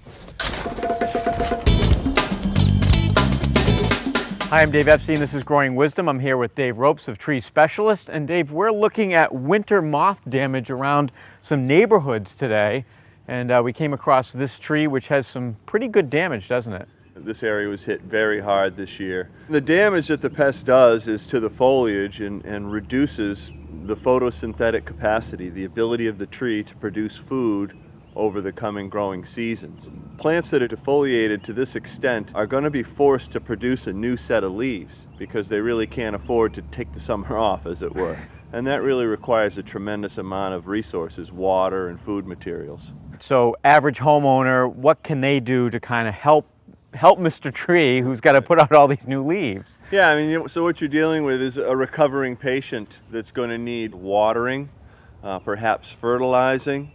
Hi, I'm Dave Epstein. This is Growing Wisdom. I'm here with Dave Ropes of Tree Specialist. And Dave, we're looking at winter moth damage around some neighborhoods today. And we came across this tree, which has some pretty good damage, doesn't it? This area was hit very hard this year. The damage that the pest does is to the foliage and reduces the photosynthetic capacity, the ability of the tree to produce food over the coming growing seasons. Plants that are defoliated to this extent are going to be forced to produce a new set of leaves because they really can't afford to take the summer off, as it were. And that really requires a tremendous amount of resources, water and food materials. So average homeowner, what can they do to kind of help Mr. Tree, who's got to put out all these new leaves? Yeah, I mean, so what you're dealing with is a recovering patient that's going to need watering, perhaps fertilizing,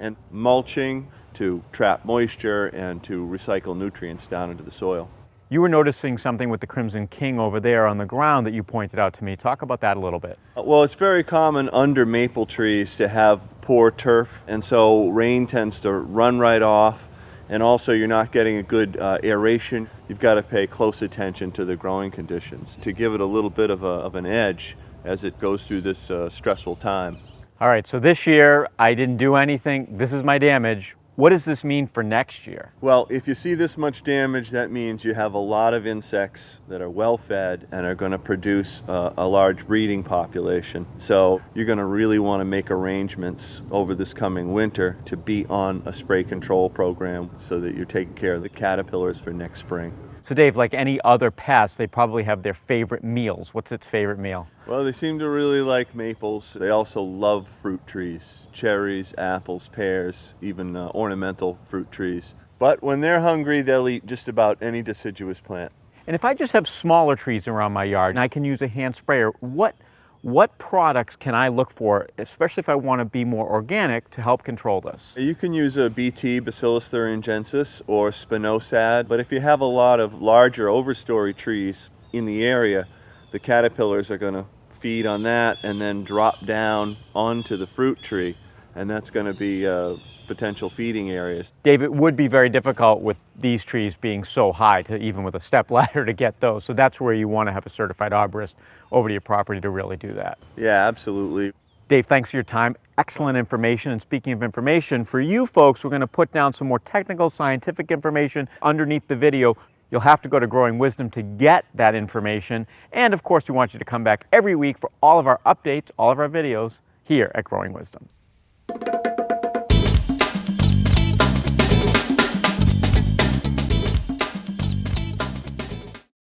and mulching to trap moisture and to recycle nutrients down into the soil. You were noticing something with the Crimson King over there on the ground that you pointed out to me. Talk about that a little bit. Well, it's very common under maple trees to have poor turf, and so rain tends to run right off, and also you're not getting a good aeration. You've got to pay close attention to the growing conditions to give it a little bit of an edge as it goes through this stressful time. All right, so this year I didn't do anything. This is my damage. What does this mean for next year? Well, if you see this much damage, that means you have a lot of insects that are well fed and are going to produce a large breeding population. So you're going to really want to make arrangements over this coming winter to be on a spray control program so that you're taking care of the caterpillars for next spring. So Dave, like any other pest, they probably have their favorite meals. What's its favorite meal? Well, they seem to really like maples. They also love fruit trees, cherries, apples, pears, even ornamental fruit trees. But when they're hungry, they'll eat just about any deciduous plant. And if I just have smaller trees around my yard and I can use a hand sprayer, what products can I look for, especially if I want to be more organic, to help control this? You can use a BT, Bacillus thuringiensis, or spinosad, but if you have a lot of larger overstory trees in the area, the caterpillars are going to feed on that and then drop down onto the fruit tree, and that's going to be potential feeding areas. Dave, it would be very difficult with these trees being so high, to even with a step ladder, to get those. So that's where you want to have a certified arborist over to your property to really do that. Yeah, absolutely. Dave, thanks for your time. Excellent information. And speaking of information, for you folks, we're going to put down some more technical, scientific information underneath the video. You'll have to go to Growing Wisdom to get that information. And of course, we want you to come back every week for all of our updates, all of our videos here at Growing Wisdom.